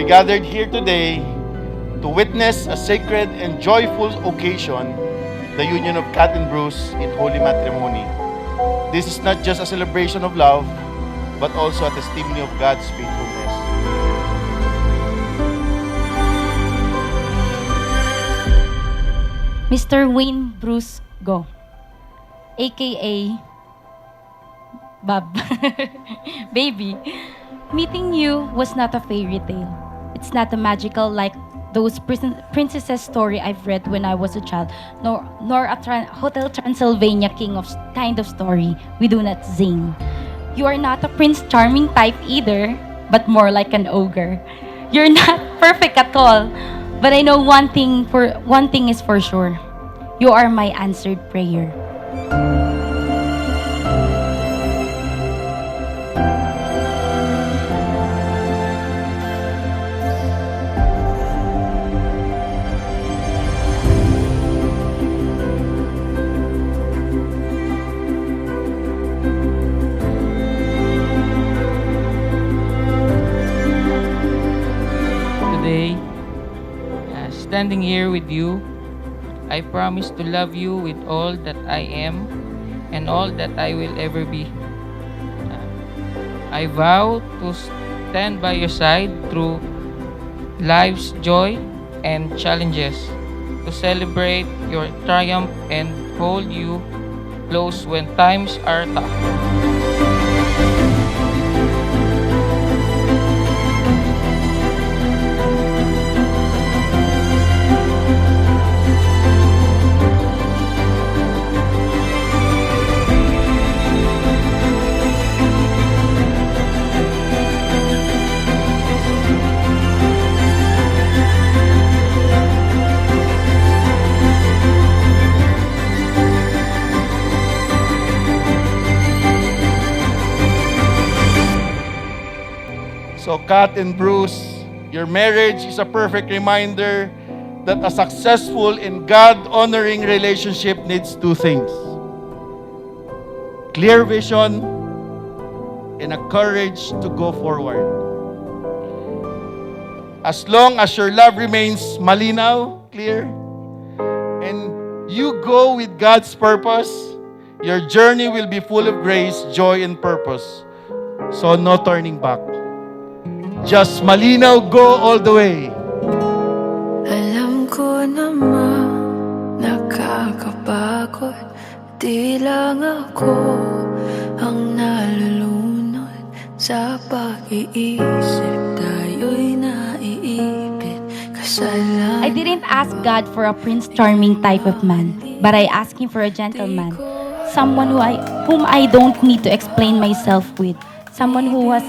we gathered here today to witness a sacred and joyful occasion, the union of Kat and Bruce in holy matrimony. This is not just a celebration of love, but also a testimony of God's faithfulness. Mr. Wayne Bruce Go, aka Bob. Baby, meeting you was not a fairy tale. It's not a magical like those princesses story I've read when I was a child, nor a Hotel Transylvania king of kind of story we do not sing. You are not a Prince Charming type either, but more like an ogre. You're not perfect at all, but I know one thing is for sure. You are my answered prayer. Today, standing here with you, I promise to love you with all that I am and all that I will ever be. I vow to stand by your side through life's joy and challenges, to celebrate your triumph and hold you close when times are tough. So Kat and Bruce, your marriage is a perfect reminder that a successful and God-honoring relationship needs two things: clear vision and a courage to go forward. As long as your love remains malinaw, clear, and you go with God's purpose, your journey will be full of grace, joy, and purpose. So no turning back. Just malinaw, go all the way. Alam ko naman, nakakapagod. Di lang ako ang nalulunod sa pag-iisip. Tayo'y naiipit, kasalanan. I didn't ask God for a Prince Charming type of man, but I asked Him for a gentleman, someone whom I don't need to explain myself with, someone who has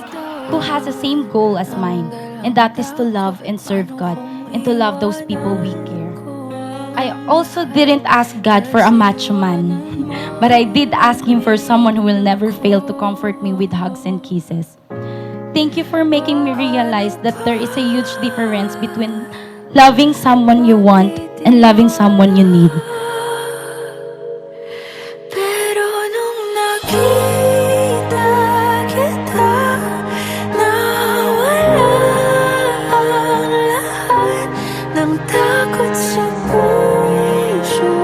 the same goal as mine, and that is to love and serve God and to love those people we care. I also didn't ask God for a macho man, but I did ask Him for someone who will never fail to comfort me with hugs and kisses. Thank you for making me realize that there is a huge difference between loving someone you want and loving someone you need. Pero nung nakita kita, nawala ang lahat ng takot sa puso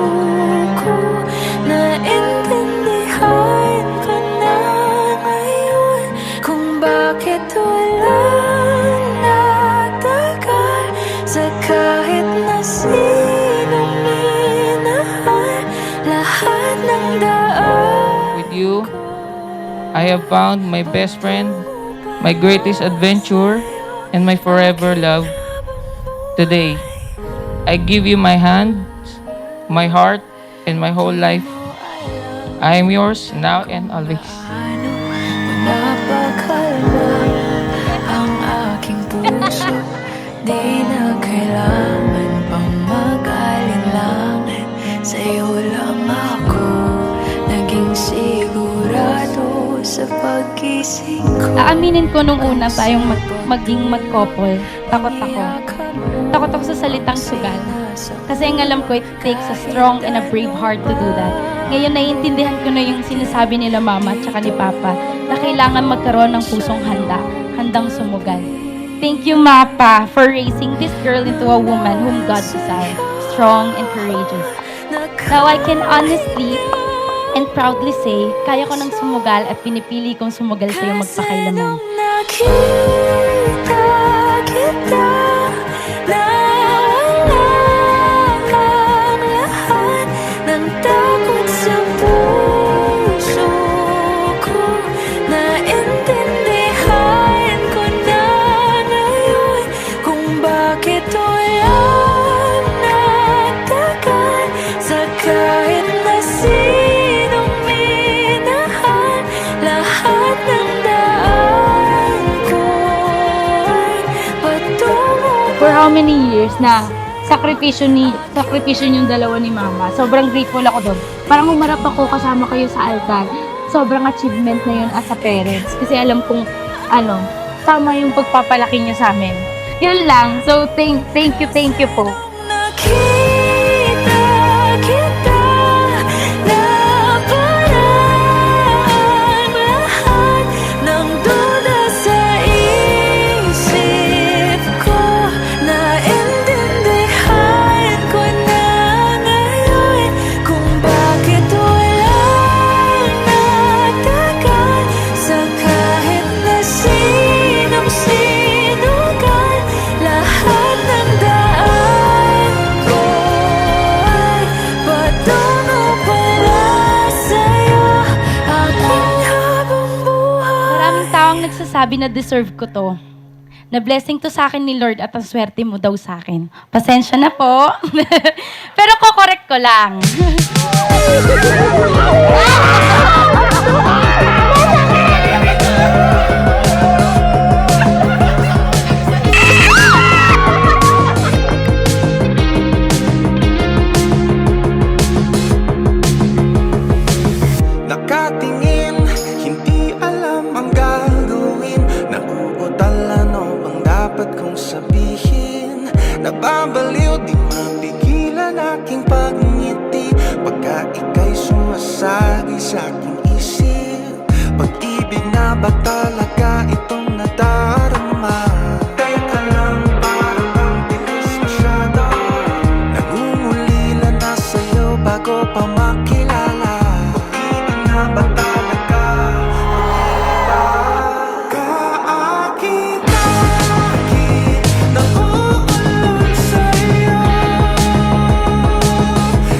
ko. Naintindihan ko na ngayon kung bakit walang natagal sa kahit na sinong minahal. Lahat ng daan With you, I have found my best friend, my greatest adventure, and my forever love. Today, I give you my hands, my heart, and my whole life. I am yours now and always. Paano mo napaghalal ang aking puso? Di na kailangan pang mag-alinlangan. Sa'yo lang ako naging sigurado sa pag-ising ko. Aaminin ko nung una tayong maging mag-couple, takot ako. Takot ako sa salitang sugal. Kasi ang alam ko, it takes a strong and a brave heart to do that. Ngayon, naiintindihan ko na yung sinasabi nila mama at saka ni papa na kailangan magkaroon ng pusong handa, handang sumugal. Thank you, Mapa, for raising this girl into a woman whom God desired, strong and courageous. Now I can honestly and proudly say, kaya ko nang sumugal at pinipili kong sumugal sa'yo magpakailaman. Kasi nung nakita kita, nawala ang lahat ng takot sa puso ko. Naintindihan ko na ngayon kung bakit walang nagtagal sa kahit na sinong minahal. Lahat ng daan ko ay patungo. For how many years na sakripisyo yung dalawa ni Mama. Sobrang grateful ako doon. Parang umarap ako kasama kayo sa altar. Sobrang achievement na yun as a parents. Kasi alam kong, tama yung pagpapalaki niyo sa amin. Yun lang. So, thank you po. Nakita kita na parang lahat ng duda sa isip ko. Naintindihan ko na ngayon kung bakit walang nagtagal sa kahit na sinong sinugal. Lahat ng daan ko ay patungo pala sa'yo. Aking habang buhay. Maraming taong nagsasabi na deserve ko to. Na blessing to sa akin ni Lord at ang swerte mo daw sa akin. Pasensya na po. Pero kokorek ko lang. Nakatingin, hindi alam ang gagawin. Nauutal ano ang dapat kong sabihin. Nababaliw, di mapigilan aking pagngiti pagka ika'y sumasagi sa aking isip. Pag-ibig na ba talaga itong nadarama? Kaya ka lang parang ang bilis masyado. Nangungulila na sa'yo bago pa makilala. Pag-ibig na ba talaga? Kaakit-akit na uulog sa'yo.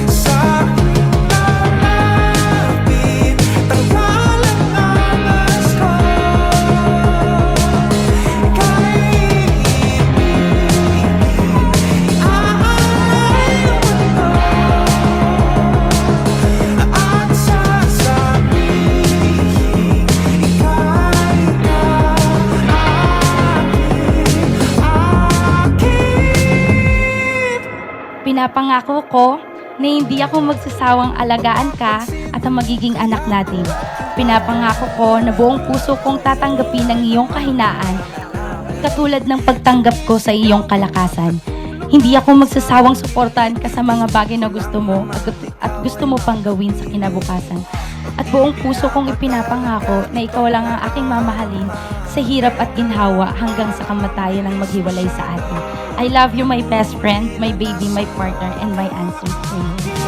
Sa aking lalapit, tanggal ang angas ko. Ika'y ibigin, iaalay ang mundo. At sasabihin, ika'y kaakit-akit. Pinapangako ko na hindi ako magsasawang alagaan ka at ang magiging anak natin. Pinapangako ko na buong puso kong tatanggapin ang iyong kahinaan katulad ng pagtanggap ko sa iyong kalakasan. Hindi ako magsasawang suportahan ka sa mga bagay na gusto mo at gusto mo pang gawin sa kinabukasan. At buong puso kong ipinapangako na ikaw lang ang aking mamahalin sa hirap at ginhawa hanggang sa kamatayan ng maghiwalay sa atin. I love you, my best friend, my baby, my partner, and my answered prayer.